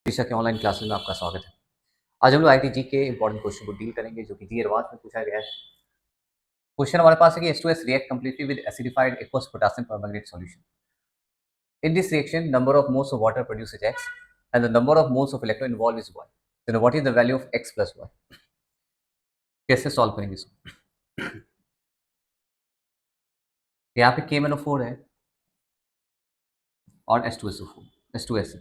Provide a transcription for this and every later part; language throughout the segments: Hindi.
दिशा के ऑनलाइन क्लासेस में आपका स्वागत है। आज हम लोग आईटीजी के इंपॉर्टेंट क्वेश्चन को डील करेंगे जो कि जी एडवांस में पूछा गया है। क्वेश्चन हमारे पास है कि H2S react completely with acidified aqueous potassium permanganate solution. In this reaction, number of moles of water produced is X and the number of moles of electron involved is Y. Then what is the value of X plus Y? कैसे सॉल्व करेंगे इसको? यहाँ पे KMnO4 है और H2S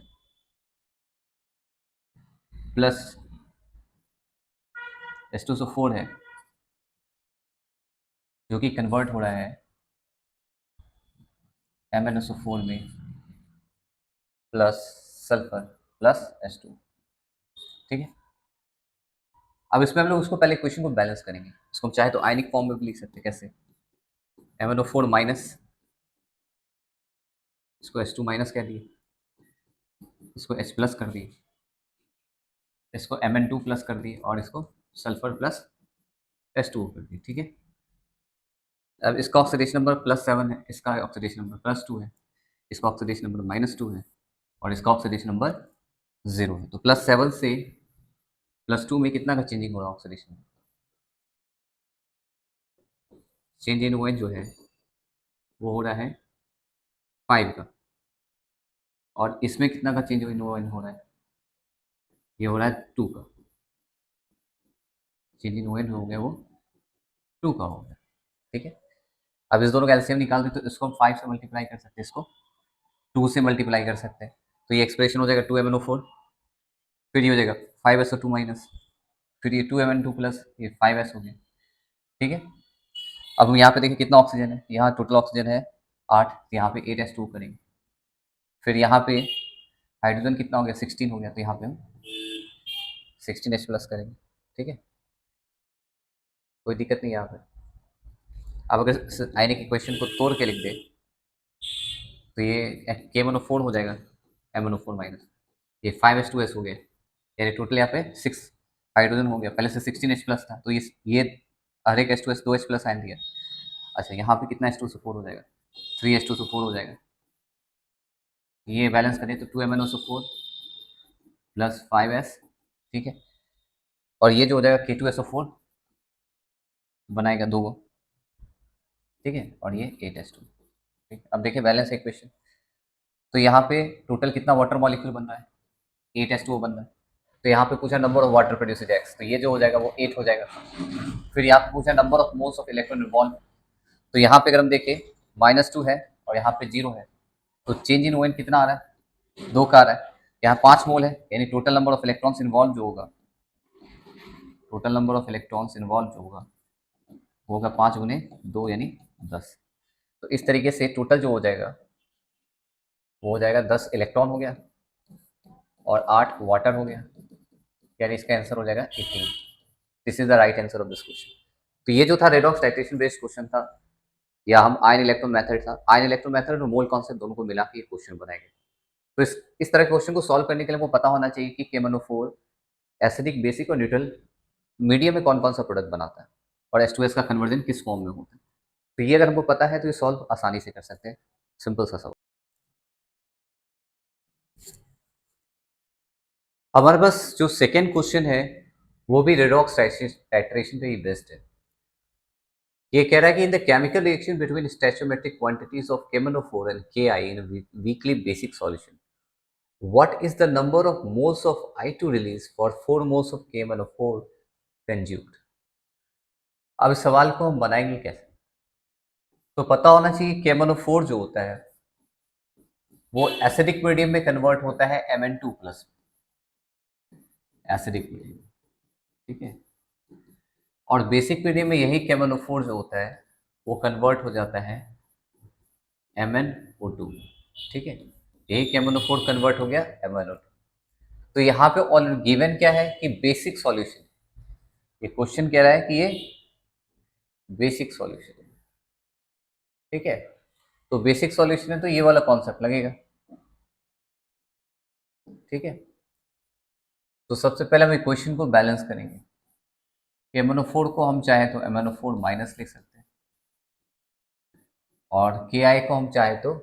प्लस H2SO4 है जो कि कन्वर्ट हो रहा है MnSO4 में प्लस सल्फर प्लस H2। ठीक है, अब इसमें हम लोग उसको पहले क्वेश्चन को बैलेंस करेंगे। इसको हम चाहे तो आयनिक फॉर्म में भी लिख सकते हैं। कैसे? MnO4 माइनस, इसको H2 माइनस कह दिए, इसको H प्लस कर दिए, इसको Mn2 प्लस कर दिए और इसको सल्फर प्लस H2 कर दिए। ठीक है, अब इसका ऑक्सीडेशन नंबर +7 है, इसका ऑक्सीडेशन नंबर +2 है, इसका ऑक्सीडेशन नंबर -2 है और इसका ऑक्सीडेशन नंबर 0 है। तो +7 से +2 में कितना का चेंजिंग हो रहा है ऑक्सीडेशन? चेंज इन OH जो है वो हो रहा है 5 का, और इसमें कितना का चेंज इन OH हो रहा है? ये हो रहा है 2 का। चेंज इन OH हो गया वो 2 का हो गया। ठीक है, अब इस दोनों का एलसीएम निकाल दे तो इसको हम 5 से मल्टीप्लाई कर सकते हैं, इसको 2 से मल्टीप्लाई कर सकते हैं। तो ये एक्सप्रेशन हो जाएगा 2MnO4, फिर ये हो जाएगा 5SO2 माइनस, फिर ये 2Mn2 प्लस, ये 5S हो गया। ठीक है, अब हम यहाँ पे देखिए कितना ऑक्सीजन है। यहाँ टोटल ऑक्सीजन है 8, यहाँ पे 8S2 करेंगे। फिर यहाँ पे हाइड्रोजन कितना हो गया? 16 हो गया, तो यहाँ पे हम 16H प्लस करेंगे। ठीक है, कोई दिक्कत नहीं यहाँ पे। अब अगर आयनिक इक्वेशन को तोड़ के लिख दे तो ये KMnO4 हो जाएगा MnO4 माइनस, ये 5S2S हो गया, यानी टोटल यहाँ पे 6 हाइड्रोजन हो गया। पहले से 16H प्लस था तो ये हर एक H2S 2H प्लस आयन दिया। अच्छा, यहाँ पे कितना H2SO4 हो जाएगा? 3H2SO4 हो जाएगा। ये बैलेंस करें तो 2MnO4 प्लस 5S। ठीक है, और ये जो हो जाएगा K2SO4 बनाएगा 2। ठीक है, और ये 8S2। ठीक, अब देखिए बैलेंस है इक्वेशन। तो यहाँ पे टोटल कितना वाटर मॉलिक्यूल बन रहा है? 8H2O बन रहा है। तो यहाँ पे पूछा नंबर ऑफ वाटर प्रोड्यूसेड एक्स, तो ये जो हो जाएगा वो 8 हो जाएगा। फिर यहाँ पे पूछा number of moles of electron involve, तो यहाँ पे अगर हम देखें -2 है और यहाँ पे 0 है, तो चेंज इन ON कितना आ रहा है? 2 का आ रहा है। यहाँ 5 मोल है, यानी total number of electrons involve जो होगा, total number of electrons involve जो होगा वो होगा 5 गुने 2 यानी 10। तो इस तरीके से टोटल जो हो जाएगा वो हो जाएगा 10 इलेक्ट्रॉन हो गया और 8 वाटर हो गया, यानी इसका आंसर हो जाएगा 18। This is the right answer of this question. तो ये जो था रेडॉक्स टाइट्रेशन बेस्ड क्वेश्चन था, या हम आयन इलेक्ट्रॉन मेथड था, आयन इलेक्ट्रॉन मेथड और मोल कॉन्सेप्ट दोनों को मिला के क्वेश्चन बनाएंगे। तो इस तरह के क्वेश्चन को सॉल्व करने के लिए हमको पता होना चाहिए कि KMnO4 एसिडिक, बेसिक और न्यूट्रल मीडियम में कौन कौन सा प्रोडक्ट बनाता है और H2S का कन्वर्जन किस फॉर्म में होता है। तो ये अगर हमको पता है तो ये सॉल्व आसानी से कर सकते हैं। सिंपल सा सवाल। हमारे पास जो सेकेंड क्वेश्चन है वो भी रेडॉक्स टाइट्रेशन पे ही बेस्ड है। ये कह रहा है कि in the chemical reaction between stoichiometric quantities of KMnO4 and Ki in weakly basic solution, what is the number of moles of I2 release for 4 moles of KMnO4 conjugate? अब इस सवाल को हम बनाएंगे कैसे? तो पता होना चाहिए KMnO4 जो होता है वो एसिडिक मीडियम में कन्वर्ट होता है Mn2 प्लस, एसिडिक मीडियम। ठीक है, और बेसिक मीडियम में यही KMnO4 जो होता है वो कन्वर्ट हो जाता है MnO2। ठीक है, यही KMnO4 कन्वर्ट हो गया MnO2। तो यहाँ पे ऑलरेडी गिवन क्या है कि बेसिक सॉल्यूशन, ये क्वेश्चन कह रहा है कि ये बेसिक सॉल्यूशन है। ठीक है, तो बेसिक सॉल्यूशन है तो ये वाला कॉन्सेप्ट लगेगा। ठीक है, तो सबसे पहले हम इक्वेशन को बैलेंस करेंगे। KMnO4 को हम चाहे तो MnO4 माइनस लिख सकते हैं और Ki को हम चाहे तो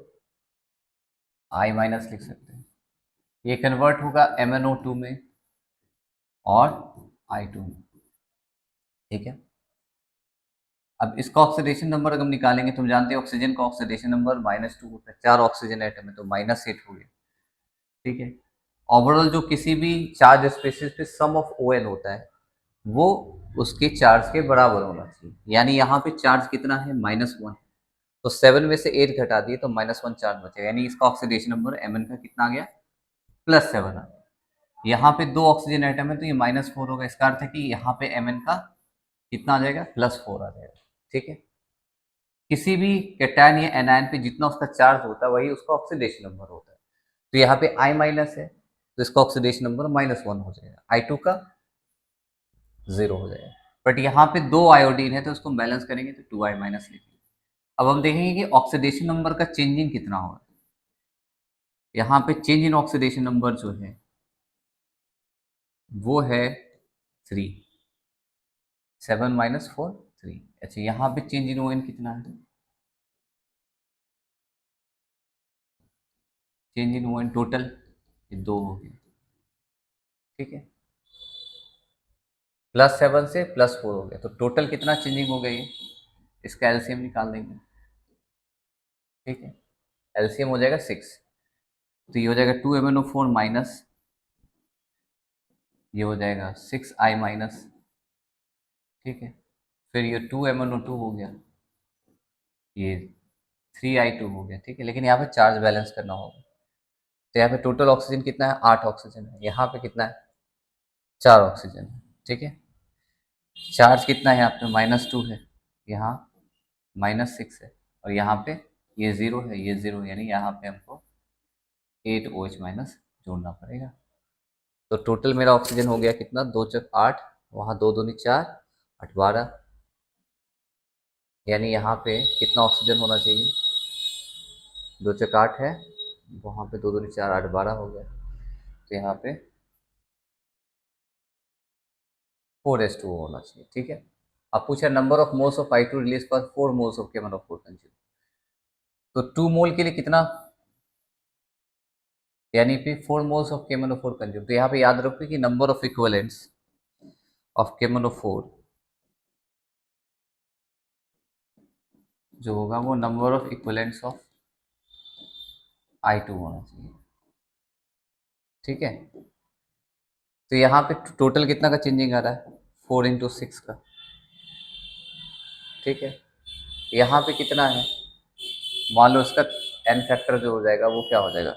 I माइनस लिख सकते हैं। ये कन्वर्ट होगा MnO2 में और I2 में, ठीक है। अब इसका ऑक्सीडेशन नंबर अगर हम निकालेंगे तो हम जानते हैं ऑक्सीजन का ऑक्सीडेशन नंबर -2 होता है, 4 ऑक्सीजन एटम है तो -8 हो गया, ठीक है। ओवरऑल जो किसी भी चार्ज स्पेसिस पे सम ऑफ ON होता है वो उसके चार्ज के बराबर होना चाहिए, यानी यहाँ पे चार्ज कितना है -1, तो 7 में से 8 घटा दिए तो -1 चार्ज बचेगा, यानी इसका ऑक्सीडेशन नंबर Mn का कितना आ गया, +7 आ गया। यहाँ पे 2 ऑक्सीजन एटम है तो ये -4 होगा, इसका अर्थ है कि यहाँ पे Mn का कितना आ जाएगा, +4 आ जाएगा, ठीक है। किसी भी कैटायन या एनायन पे जितना उसका चार्ज होता है वही उसका ऑक्सीडेशन नंबर होता है, तो यहाँ पे I- है तो इसका ऑक्सीडेशन नंबर -1 हो जाएगा, I2 का 0 हो जाएगा। बट यहाँ पे 2 आयोडीन है तो उसको बैलेंस करेंगे तो 2I- लिखेंगे। अब हम देखेंगे कि ऑक्सीडेशन नंबर का चेंजिंग कितना होगा। यहाँ पे चेंज इन ऑक्सीडेशन नंबर जो है वो है 3, 7 - 4 3। अच्छा, यहाँ पे चेंज इन ON कितना है, चेंज इन ON टोटल ये 2 हो गया, ठीक है। +7 से +4 हो गया तो टोटल कितना चेंजिंग हो गई है, इसका एलसीएम निकाल देंगे, ठीक है। एलसीएम हो जाएगा 6, तो ये हो जाएगा 2MnO4 माइनस, ये हो जाएगा 6I माइनस, ठीक है। फिर ये 2MnO2 हो गया, ये 3I2 हो गया, ठीक है। लेकिन यहाँ पे चार्ज बैलेंस करना होगा, तो यहाँ पे टोटल ऑक्सीजन कितना है, 8 ऑक्सीजन है, यहाँ पे कितना है, 4 ऑक्सीजन है, ठीक है। चार्ज कितना है यहाँ पे, -2 है, यहाँ -6 है, और यहाँ पे ये 0 है, ये 0, यानी यहाँ पे हमको 8OH माइनस जोड़ना पड़ेगा। तो टोटल मेरा ऑक्सीजन हो गया कितना, 2 चक 8, वहाँ 2 दूनी 4, 8 12, यानी यहाँ पे कितना ऑक्सीजन होना चाहिए, 2 चक 8 है, वहाँ पे 2 दूनी 4, 8 12 हो गया, तो यहाँ पे 4:2 होना चाहिए, ठीक है। अब पूछा number of moles of I2 release पर 4 मोल्स ऑफ KMnO4 कंज्यूम, तो 2 मोल के लिए कितना, यानी कि 4 मोल्स ऑफ KMnO4 कंज्यूम, तो यहाँ पे याद रखो कि number of equivalents of KMnO4 जो होगा वो number of equivalents of I2 होना चाहिए, ठीक है। तो यहाँ पे टोटल कितना का चेंजिंग आ रहा है, 4 × 6 का, ठीक है। यहाँ पे कितना है, मान लो इसका n फैक्टर जो हो जाएगा वो क्या हो जाएगा,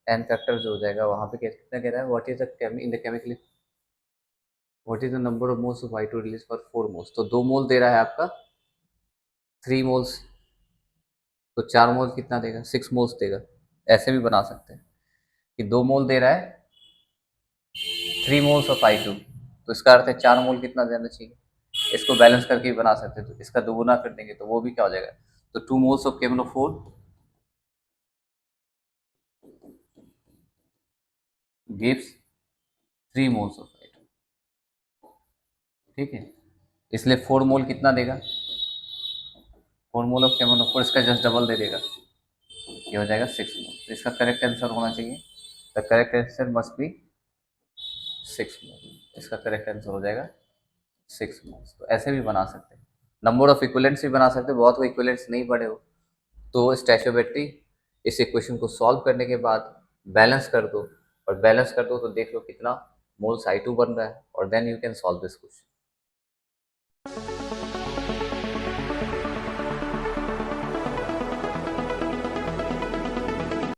n फैक्टर जो हो जाएगा वहाँ पे कितना कह रहा है, what is the in the chemical, what is the number of moles of I2 release for 4 moles, तो 2 मोल दे रहा है आपका, 3 मोल्स, तो 4 मोल कितना देगा, 6 मोल्स देगा। ऐसे भी बना सकते हैं कि 2 मोल दे रहा है 3 मोल्स ऑफ I2, तो इसका अर्थ है 4 मोल कितना देना चाहिए, इसको बैलेंस करके भी बना सकते हैं, तो इसका दोगुना कर देंगे तो वो भी क्या हो जाएगा, तो 2 moles of KMnO4 gives 3 moles of I2, ठीक है। इसलिए 4 मोल कितना देगा, 4 मोल ऑफ KMnO4 इसका जस्ट डबल दे देगा, ये हो जाएगा 6 मोल, तो इसका करेक्ट आंसर होना चाहिए, the correct answer must be 6 मोल, इसका करेक्ट आंसर हो जाएगा 6 मोल्स। तो ऐसे भी बना सकते हैं, नंबर ऑफ इक्विवेलेंट्स भी बना सकते हैं, बहुत को इक्विवेलेंट्स नहीं पढ़े हो तो स्टैचोमेट्री इस इक्वेशन को सॉल्व करने के बाद बैलेंस कर दो, और बैलेंस कर दो तो देख लो कितना मोल्स I2 बन रहा है, और then you can solve this question.